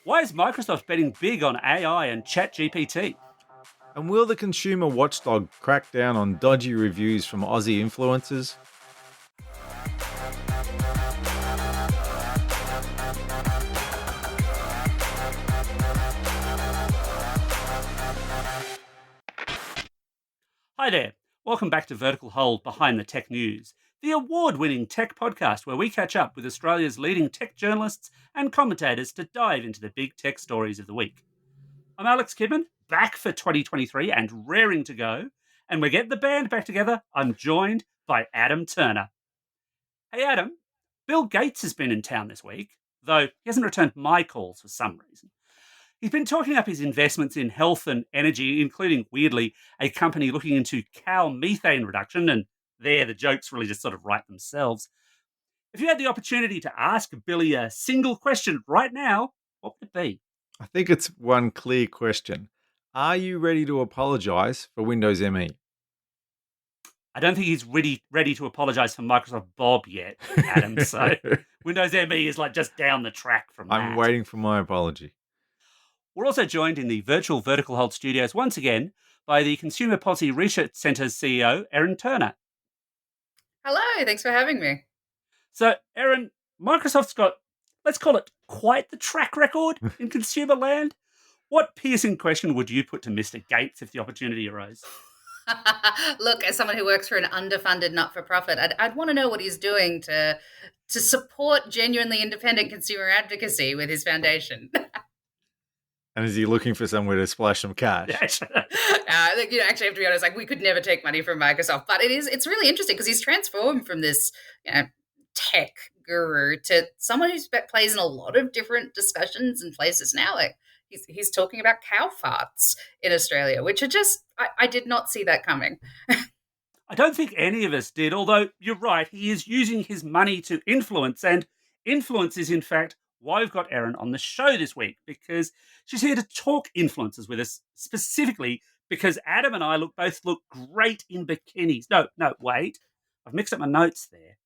Why is Microsoft betting big on AI and ChatGPT? And will the consumer watchdog crack down on dodgy reviews from Aussie influencers? Hi there. Welcome back to Vertical Hold Behind the Tech News, the award winning tech podcast where we catch up with Australia's leading tech journalists and commentators to dive into the big tech stories of the week. I'm Alex Kidman, back for 2023 and raring to go. And we're getting the band back together. I'm joined by Adam Turner. Hey, Adam, Bill Gates has been in town this week, though he hasn't returned my calls for some reason. He's been talking up his investments in health and energy, including, weirdly, a company looking into cow methane reduction. And there, the jokes really just sort of write themselves. If you had the opportunity to ask Billy a single question right now, what would it be? I think it's one clear question. Are you ready to apologise for Windows ME? I don't think he's ready to apologise for Microsoft Bob yet, Adam. So Windows ME is like just down the track from I'm that. waiting for my apology. We're also joined in the virtual Vertical Hold studios once again by the Consumer Policy Research Centre's CEO, Erin Turner. Hello, thanks for having me. So, Erin, Microsoft's got, let's call it, quite the track record in consumer land. What piercing question would you put to Mr. Gates if the opportunity arose? Look, as someone who works for an underfunded not-for-profit, I'd want to know what he's doing to support genuinely independent consumer advocacy with his foundation. And is he looking for somewhere to splash some cash? Yes. Actually, I have to be honest, like we could never take money from Microsoft, but it's really interesting because he's transformed from this, tech guru to someone who plays in a lot of different discussions and places now. Like he's talking about cow farts in Australia, which are just I did not see that coming. I don't think any of us did, although you're right, he is using his money to influence, and influence is, in fact, why we've got Erin on the show this week, because she's here to talk influencers with us, specifically because Adam and I both look great in bikinis. No, wait. I've mixed up my notes there.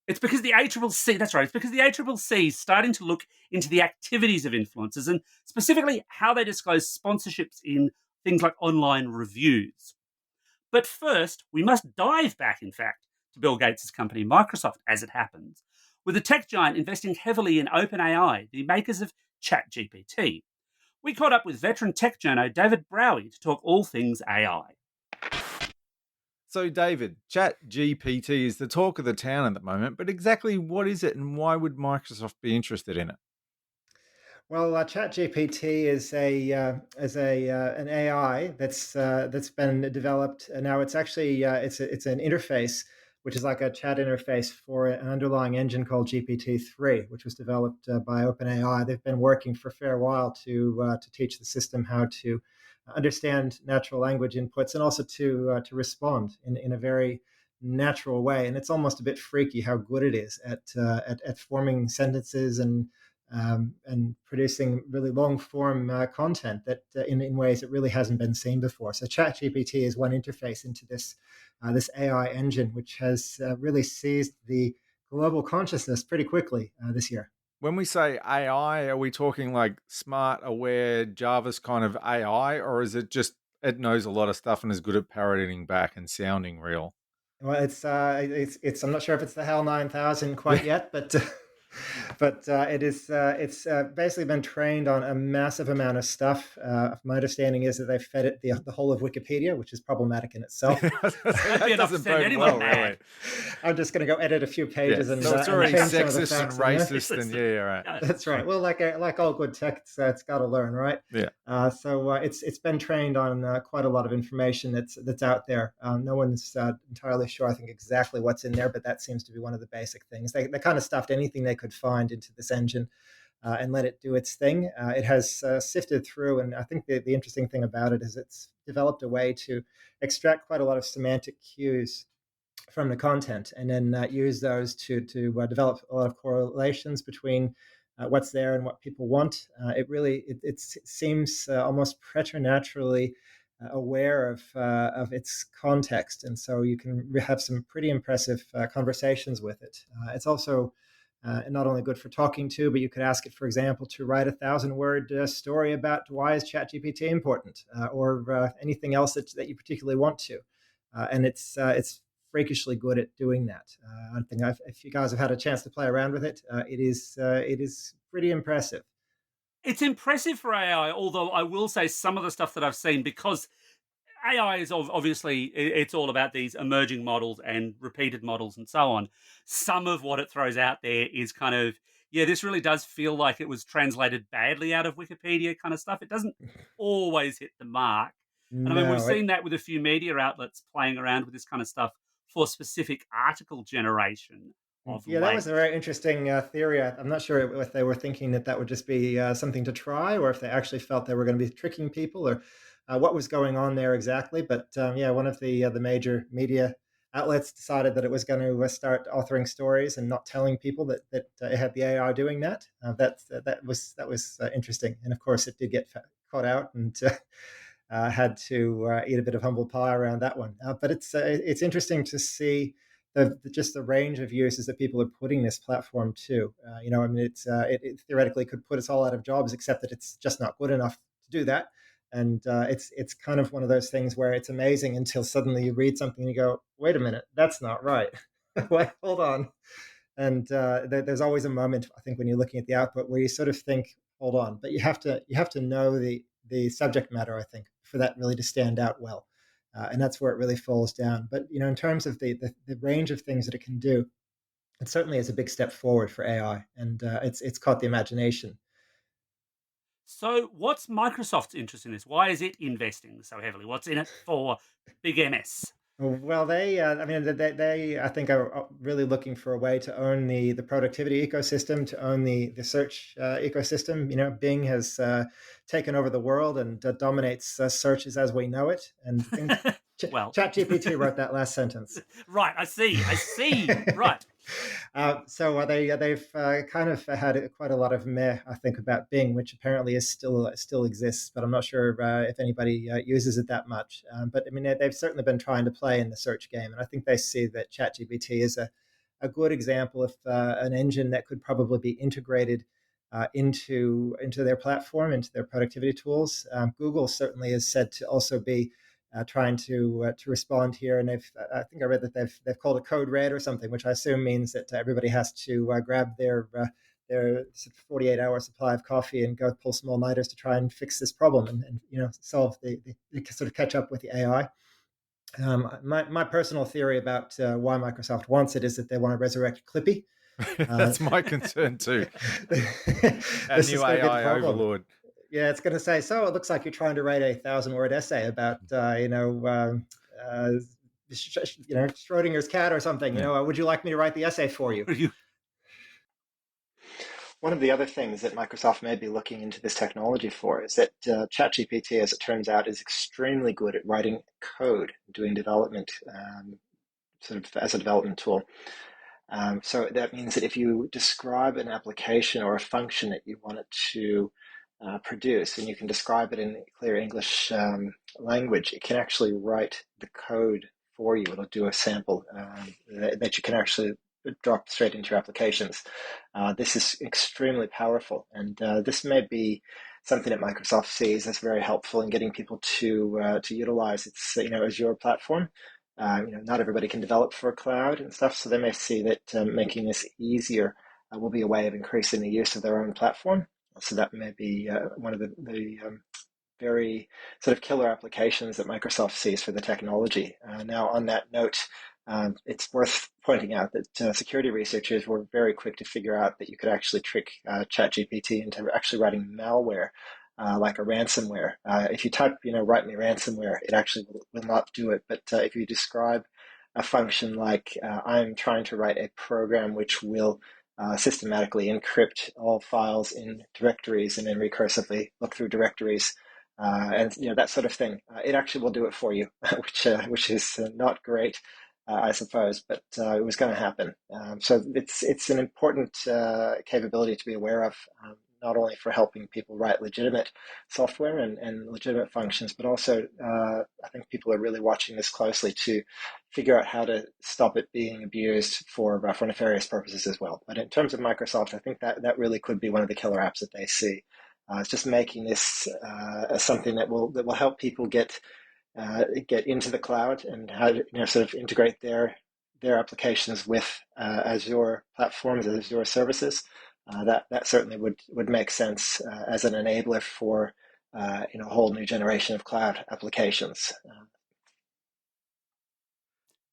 It's because the ACCC, that's right, it's because the ACCC is starting to look into the activities of influencers and specifically how they disclose sponsorships in things like online reviews. But first, we must dive back, in fact, to Bill Gates' company, Microsoft, as it happens, with the tech giant investing heavily in OpenAI, the makers of ChatGPT. We caught up with veteran tech journo David Braue to talk all things AI. So, David, ChatGPT is the talk of the town at the moment, but exactly what is it and why would Microsoft be interested in it? Well, ChatGPT is an AI that's been developed. Now it's actually it's an interface which is like a chat interface for an underlying engine called GPT-3, which was developed by OpenAI. They've been working for a fair while to teach the system how to understand natural language inputs and also to respond in a very natural way. And it's almost a bit freaky how good it is at forming sentences and producing really long form content that in ways that really hasn't been seen before. So ChatGPT is one interface into this AI engine, which has really seized the global consciousness pretty quickly this year. When we say AI, are we talking like smart, aware, Jarvis kind of AI, or is it just it knows a lot of stuff and is good at parodying back and sounding real? Well, it's I'm not sure if it's the HAL 9000 quite yet, but it is it's basically been trained on a massive amount of stuff. My understanding is that they've fed it the whole of Wikipedia, which is problematic in itself. That'd be enough to send anyone mad. I'm just going to go edit a few pages and so it's already change some of the sexist and facts racist, and yeah, right. That's right. Well, like all good tech, it's got to learn, right? Yeah. So it's been trained on quite a lot of information that's out there. No one's entirely sure, I think, exactly what's in there, but that seems to be one of the basic things. They kind of stuffed anything they could find into this engine and let it do its thing. It has sifted through, and I think the interesting thing about it is it's developed a way to extract quite a lot of semantic cues from the content and then use those to develop a lot of correlations between what's there and what people want. It seems almost preternaturally aware of its context, and so you can have some pretty impressive conversations with it. It's also And not only good for talking to, but you could ask it, for example, to write 1,000-word story about why is ChatGPT important, or anything else that you particularly want to. And it's freakishly good at doing that. I think if you guys have had a chance to play around with it, it is pretty impressive. It's impressive for AI, although I will say some of the stuff that I've seen, because AI is obviously it's all about these emerging models and repeated models and so on. Some of what it throws out there is kind of, yeah, this really does feel like it was translated badly out of Wikipedia kind of stuff. It doesn't always hit the mark. And I mean, we've No, seen that with a few media outlets playing around with this kind of stuff for specific article generation of yeah, that was late. a very interesting theory. I'm not sure if they were thinking that would just be something to try, or if they actually felt they were going to be tricking people, or what was going on there exactly. But yeah, one of the major media outlets decided that it was going to start authoring stories and not telling people that it had the AI doing that. That was interesting, and of course, it did get caught out and. Had to eat a bit of humble pie around that one, but it's interesting to see just the range of uses that people are putting this platform to. I mean, it theoretically could put us all out of jobs, except that it's just not good enough to do that. And it's kind of one of those things where it's amazing until suddenly you read something and you go, "Wait a minute, that's not right." Wait, hold on. And there's always a moment, I think, when you're looking at the output where you sort of think, "Hold on," but you have to know the subject matter, I think, for that really to stand out well. And that's where it really falls down. But in terms of the range of things that it can do, it certainly is a big step forward for AI, and it's caught the imagination. So, what's Microsoft's interest in this? Why is it investing so heavily? What's in it for Big MS? Well, I mean, I think, are really looking for a way to own the productivity ecosystem, to own the search ecosystem. Bing has taken over the world and dominates searches as we know it. And I think Well, ChatGPT wrote that last sentence. right, I see. I see. Right. So they've kind of had quite a lot of meh, I think, about Bing, which apparently is still exists, but I'm not sure if anybody uses it that much. But I mean, they've certainly been trying to play in the search game, and I think they see that ChatGPT is a good example of an engine that could probably be integrated into their platform, into their productivity tools. Google certainly is said to also be trying to respond here, and I think I read that they've called it code red or something, which I assume means that everybody has to grab their 48-hour supply of coffee and go pull some all-nighters to try and fix this problem, and solve the sort of catch up with the AI. My personal theory about why Microsoft wants it is that they want to resurrect Clippy. That's my concern too. Our This new is going to be the AI problem. overlord. Yeah, it's going to say, so it looks like you're trying to write a 1,000-word essay about, Schrodinger's cat or something. Yeah. Would you like me to write the essay for you? One of the other things that Microsoft may be looking into this technology for is that ChatGPT, as it turns out, is extremely good at writing code, doing development, sort of as a development tool. So that means that if you describe an application or a function that you want it to produce, and you can describe it in clear English language, it can actually write the code for you. It'll do a sample that you can actually drop straight into your applications. This is extremely powerful, and this may be something that Microsoft sees as very helpful in getting people to utilize its Azure platform. Not everybody can develop for a cloud and stuff, so they may see that making this easier will be a way of increasing the use of their own platform. So that may be one of the very sort of killer applications that Microsoft sees for the technology. Now, on that note, it's worth pointing out that security researchers were very quick to figure out that you could actually trick ChatGPT into actually writing malware, like a ransomware. If you type, write me ransomware, it actually will not do it. But if you describe a function like I'm trying to write a program which will systematically encrypt all files in directories and then recursively look through directories, and that sort of thing, it actually will do it for you, which is not great, I suppose, but it was going to happen. So it's an important capability to be aware of. not only for helping people write legitimate software and legitimate functions, but also I think people are really watching this closely to figure out how to stop it being abused for nefarious purposes as well. But in terms of Microsoft, I think that really could be one of the killer apps that they see. It's just making this as something that will help people get into the cloud and how to sort of integrate their applications with Azure platforms, Azure services. That certainly would make sense as an enabler for a whole new generation of cloud applications.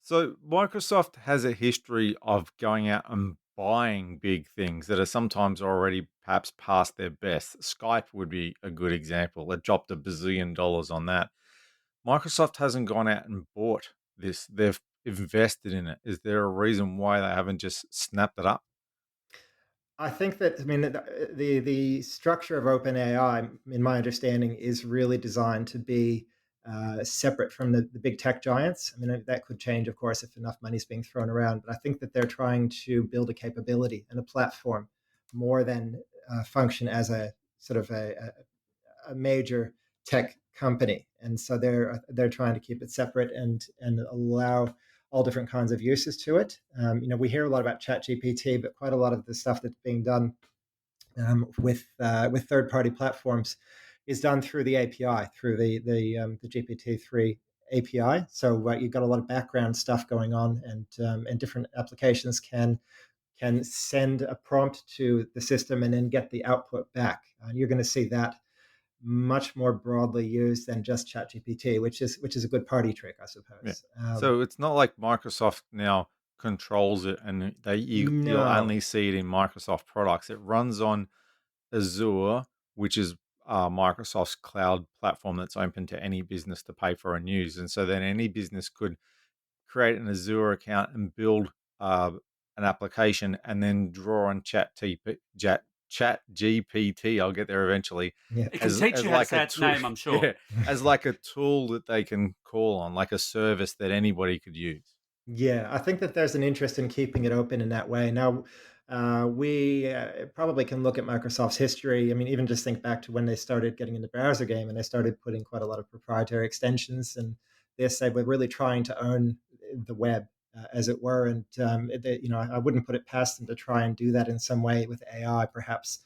So Microsoft has a history of going out and buying big things that are sometimes already perhaps past their best. Skype would be a good example. It dropped $1 billion on that. Microsoft hasn't gone out and bought this. They've invested in it. Is there a reason why they haven't just snapped it up? I think that, I mean, the structure of OpenAI, in my understanding, is really designed to be separate from the big tech giants. I mean, that could change, of course, if enough money is being thrown around. But I think that they're trying to build a capability and a platform more than function as a sort of a major tech company. And so they're trying to keep it separate and allow all different kinds of uses to it. We hear a lot about ChatGPT, but quite a lot of the stuff that's being done with third-party platforms is done through the API, through the GPT-3 API. So you've got a lot of background stuff going on, and different applications can send a prompt to the system and then get the output back. You're going to see that much more broadly used than just ChatGPT, which is a good party trick, I Yeah. suppose. So it's not like Microsoft now controls it and you'll No, only see it in Microsoft products. It runs on Azure, which is Microsoft's cloud platform that's open to any business to pay for and use. And so then any business could create an Azure account and build an application and then draw on Chat GPT. I'll get there eventually. yeah, It can teach As you how to like a say its tool, name, I'm sure. yeah, as like a tool that they can call on, like a service that anybody could use. yeah. I think that there's an interest in keeping it open in that way. Now, we probably can look at Microsoft's history. I mean, even just think back to when they started getting in the browser game and they started putting quite a lot of proprietary extensions, and they were really trying to own the web, as it were. And I wouldn't put it past them to try and do that in some way with AI, perhaps.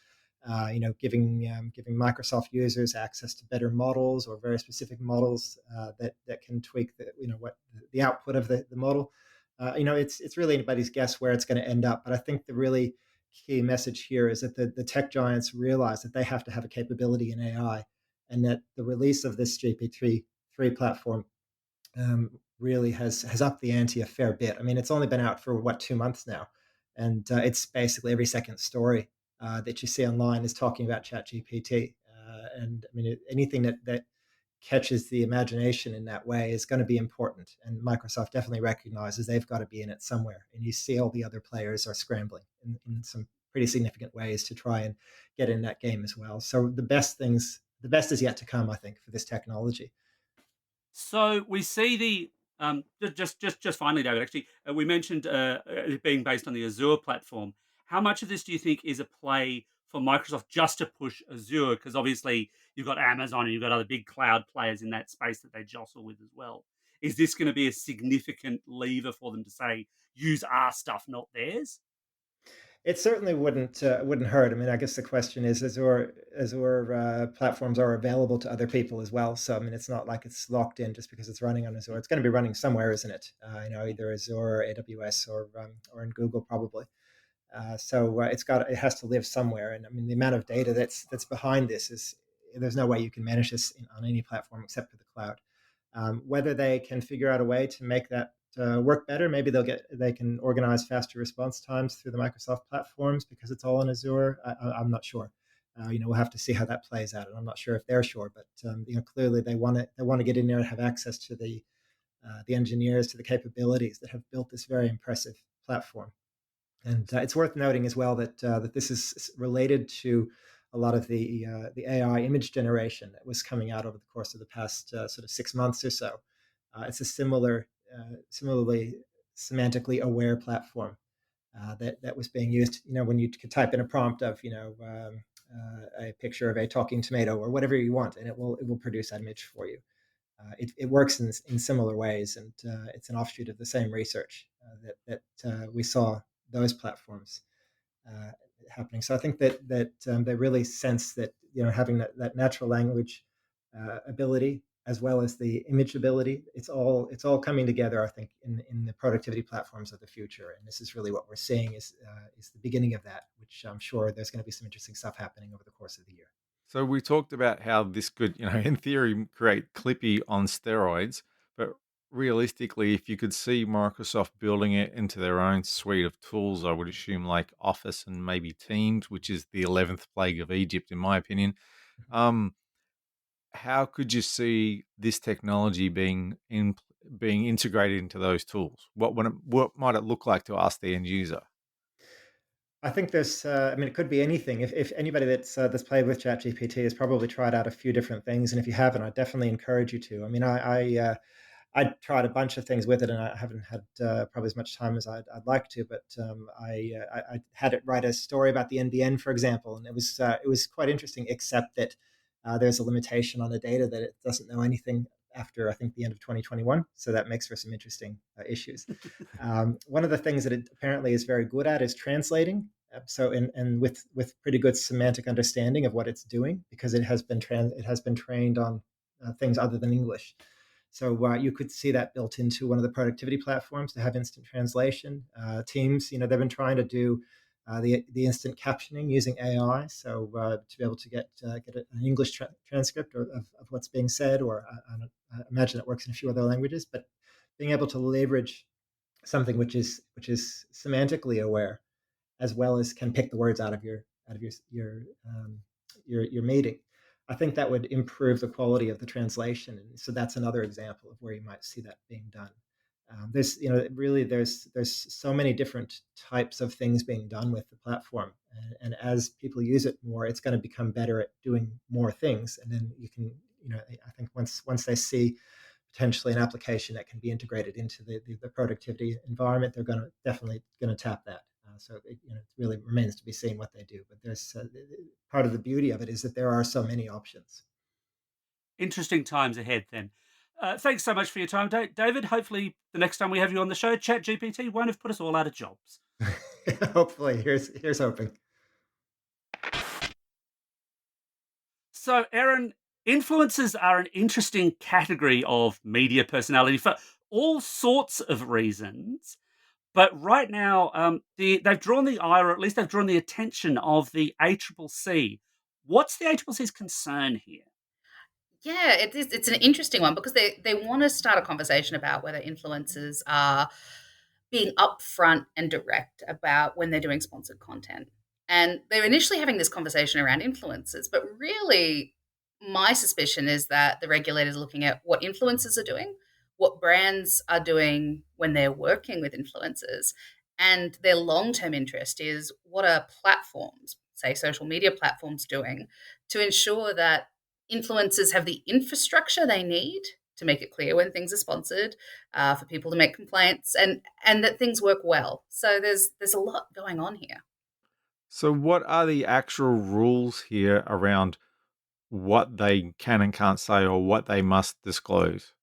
Giving Microsoft users access to better models or very specific models that can tweak what the output of the model. It's really anybody's guess where it's going to end up. But I think the really key message here is that the tech giants realize that they have to have a capability in AI, and that the release of this GPT-3 platform really has upped the ante a fair bit. I mean, it's only been out for 2 months now, and it's basically every second story that you see online is talking about ChatGPT. And I mean, anything that catches the imagination in that way is going to be important. And Microsoft definitely recognizes they've got to be in it somewhere. And you see all the other players are scrambling in some pretty significant ways to try and get in that game as well. So the best is yet to come, I think, for this technology. So we see the just finally, David. Actually, we mentioned it being based on the Azure platform. How much of this do you think is a play for Microsoft just to push Azure? Because obviously you've got Amazon and you've got other big cloud players in that space that they jostle with as well. Is this going to be a significant lever for them to say use our stuff, not theirs? It certainly wouldn't hurt. I mean, I guess the question is, Azure platforms are available to other people as well. So I mean, it's not like it's locked in just because it's running on Azure. It's going to be running somewhere, isn't it? Either Azure or AWS or in Google probably. So it has to live somewhere. And I mean, the amount of data that's behind this is there's no way you can manage this on any platform except for the cloud. Whether they can figure out a way to make that work better, maybe they can organize faster response times through the Microsoft platforms because it's all in Azure. I'm not sure. We'll have to see how that plays out, and I'm not sure if they're sure. But clearly they want to get in there and have access to the engineers, to the capabilities that have built this very impressive platform. And it's worth noting as well that this is related to a lot of the AI image generation that was coming out over the course of the past sort of 6 months or so. It's a similarly semantically aware platform that was being used. When you could type in a prompt of a picture of a talking tomato or whatever you want, and it will produce that image for you. It works in similar ways, and it's an offshoot of the same research that we saw those platforms uh, happening. So I think that they really sense that having that natural language ability as well as the image ability, it's all coming together. I think in the productivity platforms of the future, and this is really what we're seeing is the beginning of that, which I'm sure there's going to be some interesting stuff happening over the course of the year. So we talked about how this could, in theory, create Clippy on steroids, but realistically, if you could see Microsoft building it into their own suite of tools, I would assume like Office and maybe Teams, which is the 11th plague of Egypt, in my opinion. Um, how could you see this technology being integrated into those tools? What might it look like to us, the end user? I think there's, I mean, it could be anything. If anybody that's played with ChatGPT has probably tried out a few different things, and if you haven't, I definitely encourage you to. I mean, I tried a bunch of things with it, and I haven't had probably as much time as I'd like to. But I had it write a story about the NBN, for example, and it was quite interesting, except that there's a limitation on the data that it doesn't know anything after I think the end of 2021. So that makes for some interesting issues. One of the things that it apparently is very good at is translating. So and with pretty good semantic understanding of what it's doing because it has been trained on things other than English. So you could see that built into one of the productivity platforms to have instant translation. Teams, they've been trying to do the instant captioning using AI, so to be able to get an English transcript of what's being said, or I imagine it works in a few other languages, but being able to leverage something which is semantically aware as well as can pick the words out of your meeting. I think that would improve the quality of the translation, and so that's another example of where you might see that being done. There's really there's so many different types of things being done with the platform, and as people use it more, it's going to become better at doing more things, and then you can I think once they see potentially an application that can be integrated into the productivity environment, they're definitely going to tap that. So it really remains to be seen what they do. But there's part of the beauty of it is that there are so many options. Interesting times ahead then. Thanks so much for your time, David. Hopefully, the next time we have you on the show, ChatGPT won't have put us all out of jobs. Hopefully, here's hoping. So, Erin, influencers are an interesting category of media personality for all sorts of reasons. But right now, they've drawn the ire, or at least they've drawn the attention of the ACCC. What's the ACCC's concern here? Yeah, it's an interesting one because they want to start a conversation about whether influencers are being upfront and direct about when they're doing sponsored content. And they're initially having this conversation around influencers, but really, my suspicion is that the regulators are looking at what influencers are doing, what brands are doing when they're working with influencers, and their long term interest is what are platforms, say social media platforms, doing to ensure that influencers have the infrastructure they need to make it clear when things are sponsored, for people to make complaints, and that things work well. So there's a lot going on here. So, what are the actual rules here around what they can and can't say or what they must disclose?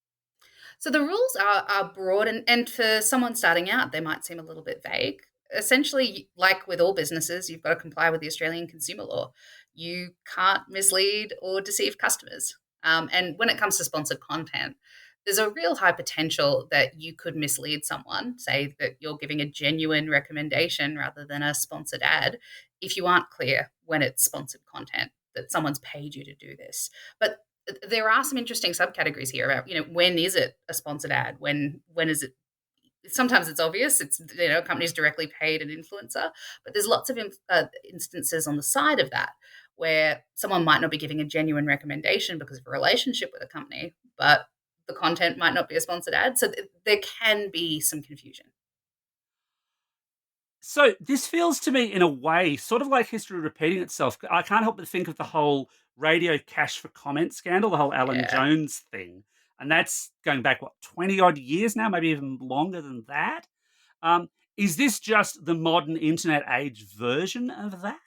So the rules are broad, and for someone starting out, they might seem a little bit vague. Essentially, like with all businesses, you've got to comply with the Australian consumer law. You can't mislead or deceive customers. And when it comes to sponsored content, there's a real high potential that you could mislead someone, say that you're giving a genuine recommendation rather than a sponsored ad, if you aren't clear when it's sponsored content, that someone's paid you to do this. But there are some interesting subcategories here about when is it a sponsored ad, when is it. Sometimes it's obvious, it's companies directly paid an influencer, but there's lots of instances on the side of that where someone might not be giving a genuine recommendation because of a relationship with a company, but the content might not be a sponsored ad, so there can be some confusion. So this feels to me, in a way, sort of like history repeating itself. I can't help but think of the whole radio cash for comment scandal, the whole Alan Yeah. Jones thing, and that's going back 20 odd years now, maybe even longer than that. Um, is this just the modern internet age version of that?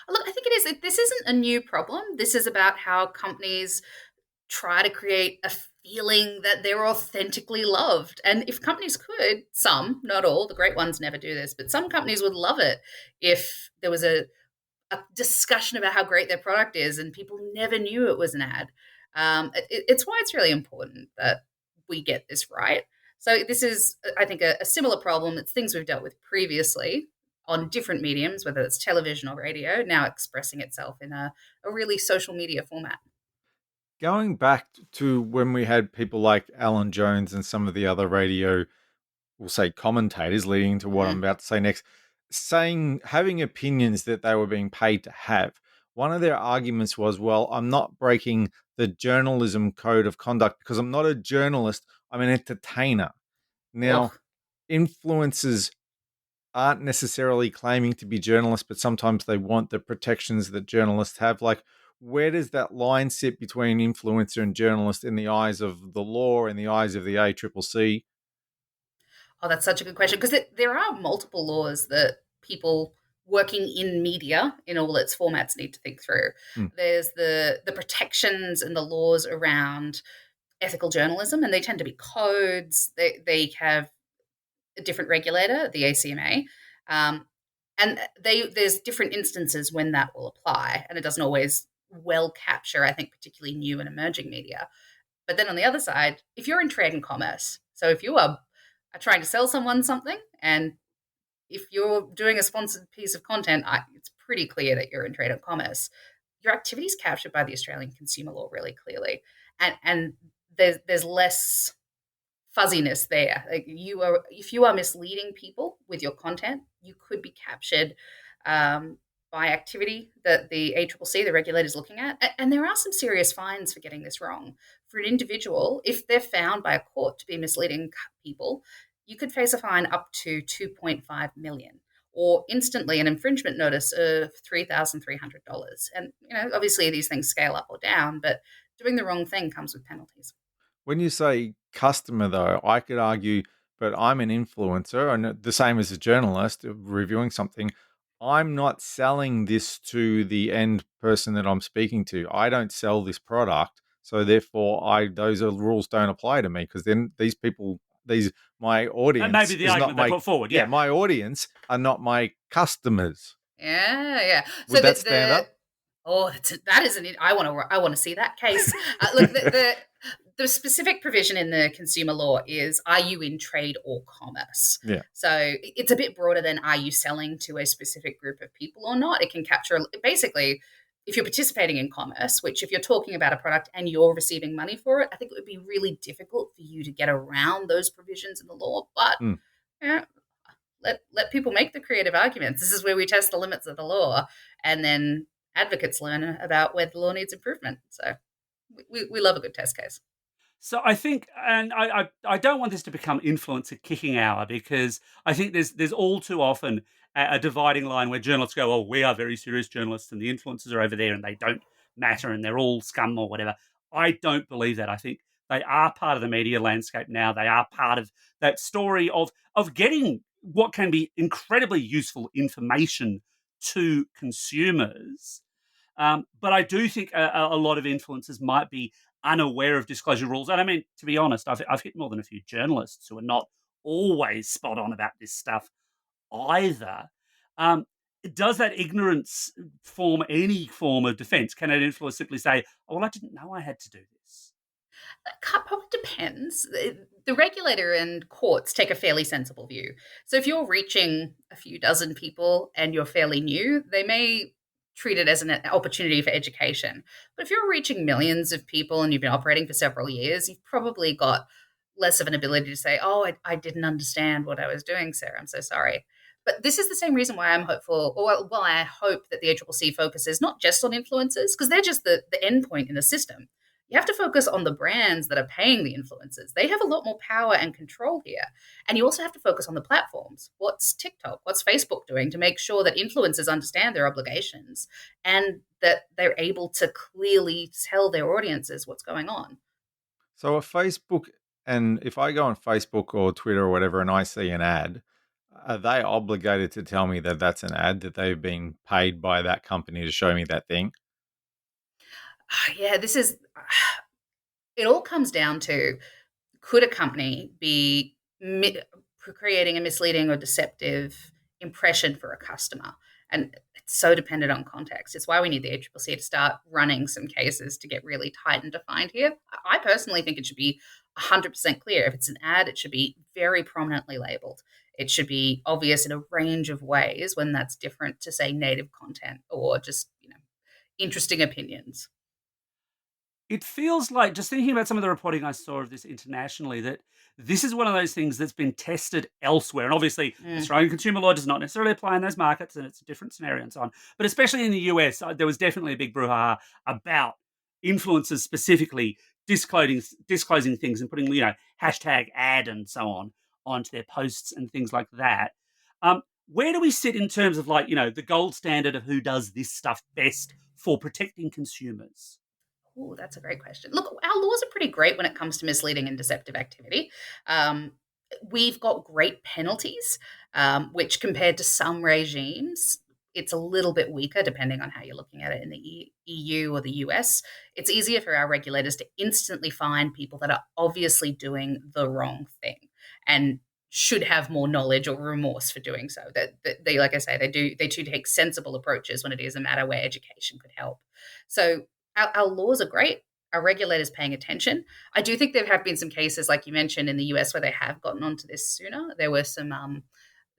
Look, I think it is. This isn't a new problem. This is about how companies try to create a feeling that they're authentically loved. And if companies could, some, not all, the great ones never do this, but some companies would love it if there was a discussion about how great their product is and people never knew it was an ad. It's why it's really important that we get this right. So this is, I think, a similar problem. It's things we've dealt with previously on different mediums, whether it's television or radio, now expressing itself in a really social media format. Going back to when we had people like Alan Jones and some of the other radio, we'll say commentators, leading to what I'm Mm. about to say next, having opinions that they were being paid to have. One of their arguments was, well, I'm not breaking the journalism code of conduct because I'm not a journalist, I'm an entertainer. Now, Ugh. influencers aren't necessarily claiming to be journalists, but sometimes they want the protections that journalists have. Like, where does that line sit between influencer and journalist in the eyes of the law, in the eyes of the ACCC? Oh, that's such a good question because there are multiple laws that people working in media in all its formats need to think through. Hmm. There's the protections and the laws around ethical journalism, and they tend to be codes. They have a different regulator, the ACMA, and there's different instances when that will apply, and it doesn't always well capture, I think, particularly new and emerging media. But then on the other side, if you're in trade and commerce, so if you are trying to sell someone something, and if you're doing a sponsored piece of content, it's pretty clear that you're in trade and commerce. Your activity is captured by the Australian consumer law really clearly, and there's less fuzziness there. Like if you are misleading people with your content, you could be captured by activity that the ACCC, the regulator, is looking at. And there are some serious fines for getting this wrong. For an individual, if they're found by a court to be misleading people, you could face a fine up to 2.5 million, or instantly an infringement notice of $3,300. And obviously these things scale up or down, but doing the wrong thing comes with penalties. When you say customer, though, I could argue, but I'm an influencer and the same as a journalist reviewing something. I'm not selling this to the end person that I'm speaking to. I don't sell this product. So therefore those rules don't apply to me because then these people, my That may be audience the is not argument they my, put forward. yeah, Yeah. my audience are not my customers. Yeah, yeah. So Would that stand up? that is I want to see that case. Look, the specific provision in the consumer law is: are you in trade or commerce? Yeah. So it's a bit broader than are you selling to a specific group of people or not. It can capture basically if you're participating in commerce, which if you're talking about a product and you're receiving money for it, I think it would be really difficult for you to get around those provisions in the law. But Mm. yeah, let people make the creative arguments. This is where we test the limits of the law, and then advocates learn about where the law needs improvement. So we love a good test case. So I think, and I don't want this to become influencer kicking hour because I think there's all too often a dividing line where journalists go, "Oh, we are very serious journalists, and the influencers are over there, and they don't matter, and they're all scum or whatever." I don't believe that. I think they are part of the media landscape now. They are part of that story of getting what can be incredibly useful information to consumers. But I do think a lot of influencers might be unaware of disclosure rules. And I mean, to be honest, I've hit more than a few journalists who are not always spot on about this stuff either. Um, does that ignorance form any form of defense? Can an influencer simply say, "Oh, well, I didn't know I had to do this"? Probably depends. The regulator and courts take a fairly sensible view. So if you're reaching a few dozen people and you're fairly new, they may treat it as an opportunity for education. But if you're reaching millions of people and you've been operating for several years, you've probably got less of an ability to say, "Oh, I didn't understand what I was doing, Sarah. I'm so sorry." But this is the same reason why I'm hopeful, or well, I hope that the ACCC focuses not just on influencers, because they're just the endpoint in the system. You have to focus on the brands that are paying the influencers. They have a lot more power and control here. And you also have to focus on the platforms. What's TikTok? What's Facebook doing to make sure that influencers understand their obligations and that they're able to clearly tell their audiences what's going on? So if I go on Facebook or Twitter or whatever and I see an ad, Are they obligated to tell me that that's an ad, that they've been paid by that company to show me that thing? Yeah, it all comes down to, could a company be creating a misleading or deceptive impression for a customer? And it's so dependent on context. It's why we need the ACCC to start running some cases to get really tight and defined here. I personally think it should be 100% clear. If it's an ad, it should be very prominently labeled. It should be obvious in a range of ways when that's different to, say, native content or just, interesting opinions. It feels like, just thinking about some of the reporting I saw of this internationally, that this is one of those things that's been tested elsewhere. And obviously, Mm. Australian consumer law does not necessarily apply in those markets, and it's a different scenario and so on. But especially in the US, there was definitely a big brouhaha about influencers specifically disclosing things and putting, hashtag ad and so on onto their posts and things like that. Where do we sit in terms of, like, the gold standard of who does this stuff best for protecting consumers? Oh, that's a great question. Look, our laws are pretty great when it comes to misleading and deceptive activity. Um, we've got great penalties, which compared to some regimes, it's a little bit weaker depending on how you're looking at it in the EU or the US. It's easier for our regulators to instantly find people that are obviously doing the wrong thing and should have more knowledge or remorse for doing so. That they, like I say, they do take sensible approaches when it is a matter where education could help. So our laws are great. Our regulators paying attention. I do think there have been some cases, like you mentioned, in the US where they have gotten onto this sooner. There were some,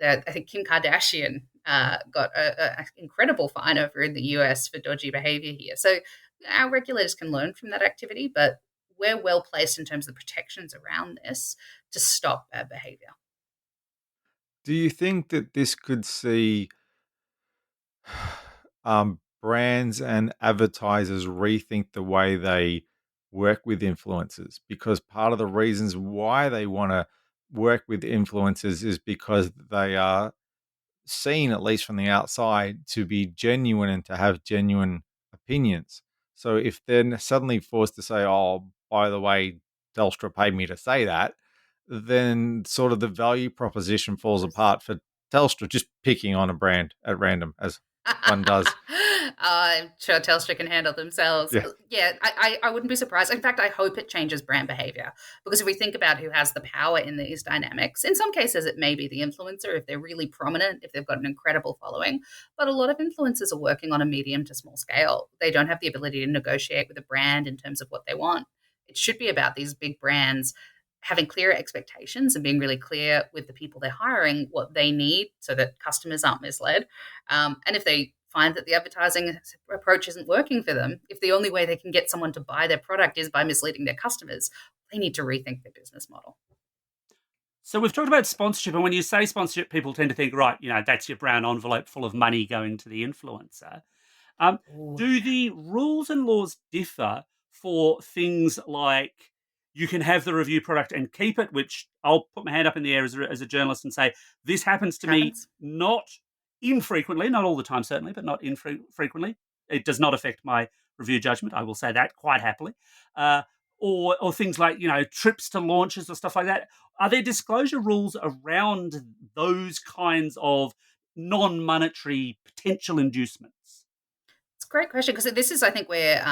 I think Kim Kardashian got an incredible fine over in the US for dodgy behavior here. So our regulators can learn from that activity, but we're well placed in terms of the protections around this to stop bad behavior. Do you think that this could see brands and advertisers rethink the way they work with influencers? Because part of the reasons why they want to work with influencers is because they are seen, at least from the outside, to be genuine and to have genuine opinions. So if they're suddenly forced to say, "Oh, by the way, Telstra paid me to say that," then sort of the value proposition falls apart for Telstra just picking on a brand at random, as one does. I'm sure Telstra can handle themselves. Yeah. Yeah, I wouldn't be surprised. In fact, I hope it changes brand behavior, because if we think about who has the power in these dynamics, in some cases it may be the influencer if they're really prominent, if they've got an incredible following. But a lot of influencers are working on a medium to small scale. They don't have the ability to negotiate with a brand in terms of what they want. It should be about these big brands having clear expectations and being really clear with the people they're hiring what they need so that customers aren't misled. And if they find that the advertising approach isn't working for them, if the only way they can get someone to buy their product is by misleading their customers, they need to rethink their business model. So we've talked about sponsorship, and when you say sponsorship, people tend to think, right, that's your brown envelope full of money going to the influencer. Um, Ooh. do the rules and laws differ for things like you can have the review product and keep it, which I'll put my hand up in the air as a journalist and say, this happens to me Happens. not infrequently, not all the time, certainly, but not infrequently. It does not affect my review judgment. I will say that quite happily. Uh, or things like, trips to launches or stuff like that. Are there disclosure rules around those kinds of non-monetary potential inducements? It's a great question, because this is, I think, where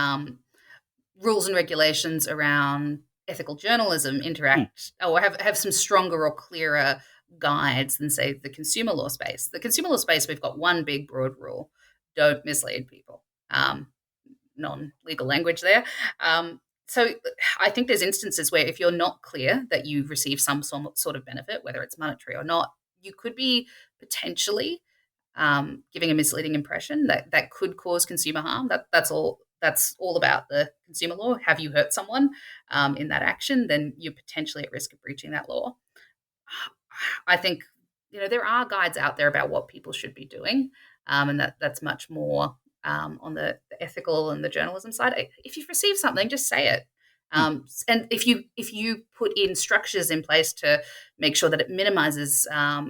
rules and regulations around ethical journalism Hmm. interact or have some stronger or clearer guides than, say, the consumer law space. The consumer law space, we've got one big broad rule: don't mislead people. Non-legal language there. So I think there's instances where if you're not clear that you've received some sort of benefit, whether it's monetary or not, you could be potentially giving a misleading impression that could cause consumer harm. That's all. That's all about the consumer law. Have you hurt someone in that action? Then you're potentially at risk of breaching that law. I think, there are guides out there about what people should be doing, and that's much more on the ethical and the journalism side. If you've received something, just say it. Hmm. And if you put in structures in place to make sure that it minimizes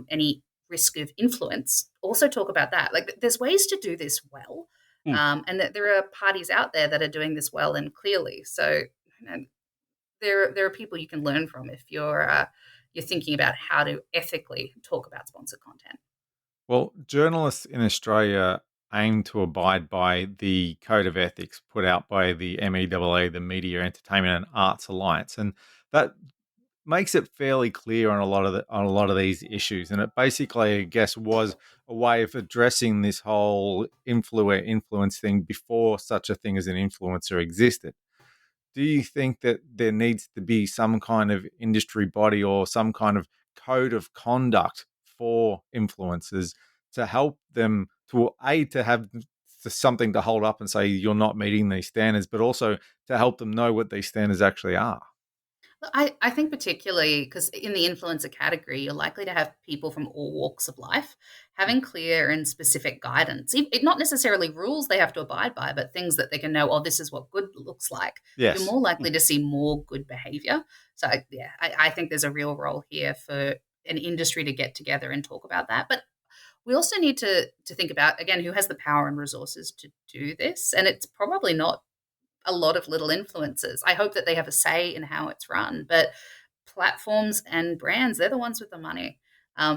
any risk of influence, also talk about that. Like, there's ways to do this well, Hmm. and that there are parties out there that are doing this well and clearly. So, there are people you can learn from if you're you're thinking about how to ethically talk about sponsored content. Well, journalists in Australia aim to abide by the code of ethics put out by the MEAA, the Media, Entertainment and Arts Alliance, and that makes it fairly clear on a lot of these issues. And it basically, I guess, was a way of addressing this whole influence thing before such a thing as an influencer existed. Do you think that there needs to be some kind of industry body or some kind of code of conduct for influencers to help them to have something to hold up and say you're not meeting these standards, but also to help them know what these standards actually are? I think particularly because in the influencer category, you're likely to have people from all walks of life having clear and specific guidance. Not necessarily rules they have to abide by, but things that they can know, oh, this is what good looks like. You're Yes. more likely to see more good behavior. So, yeah, I think there's a real role here for an industry to get together and talk about that. But we also need to think about, again, who has the power and resources to do this. And it's probably not a lot of little influencers. I hope that they have a say in how it's run, but platforms and brands, they're the ones with the money.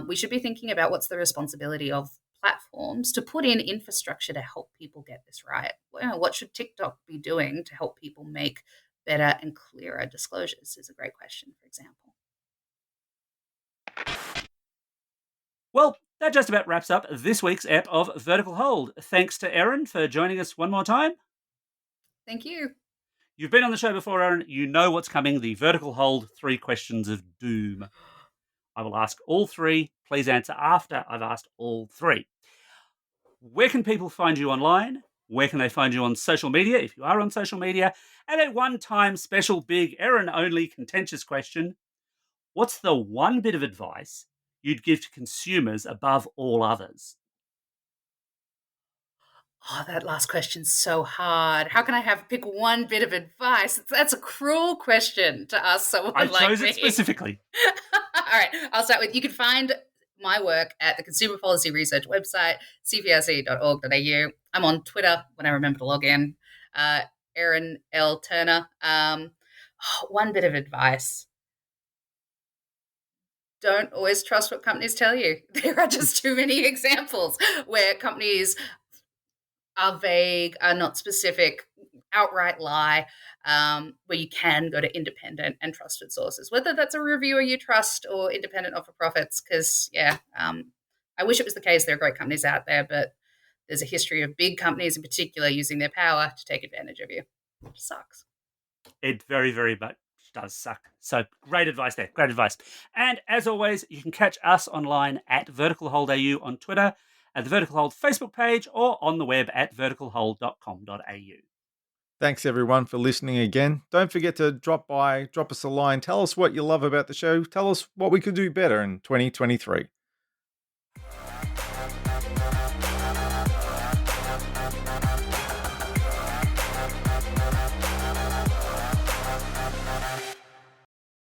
We should be thinking about what's the responsibility of platforms to put in infrastructure to help people get this right. Well, what should TikTok be doing to help people make better and clearer disclosures is a great question, for example. Well, that just about wraps up this week's ep of Vertical Hold. Thanks to Erin for joining us one more time. Thank you. You've been on the show before, Erin. You know what's coming, the Vertical Hold 3 questions of doom. I will ask all 3. Please answer after I've asked all 3. Where can people find you online? Where can they find you on social media, if you are on social media? And a one-time special big Erin-only contentious question. What's the one bit of advice you'd give to consumers above all others? Oh, that last question's so hard. How can I pick one bit of advice? That's a cruel question to ask someone I like chose me. it specifically. All right, I'll start with, you can find my work at the Consumer Policy Research website, cprc.org.au. I'm on Twitter when I remember to log in. Erin L. Turner. One bit of advice. Don't always trust what companies tell you. There are just too many examples where companies are vague, are not specific, outright lie, where you can go to independent and trusted sources, whether that's a reviewer you trust or independent not-for-profits, because, I wish it was the case. There are great companies out there, but there's a history of big companies in particular using their power to take advantage of you. Which sucks. It very, very much does suck. So great advice there. Great advice. And as always, you can catch us online at Vertical Hold AU on Twitter, at the Vertical Hold Facebook page, or on the web at verticalhold.com.au. Thanks everyone for listening again. Don't forget to drop us a line. Tell us what you love about the show. Tell us what we could do better in 2023.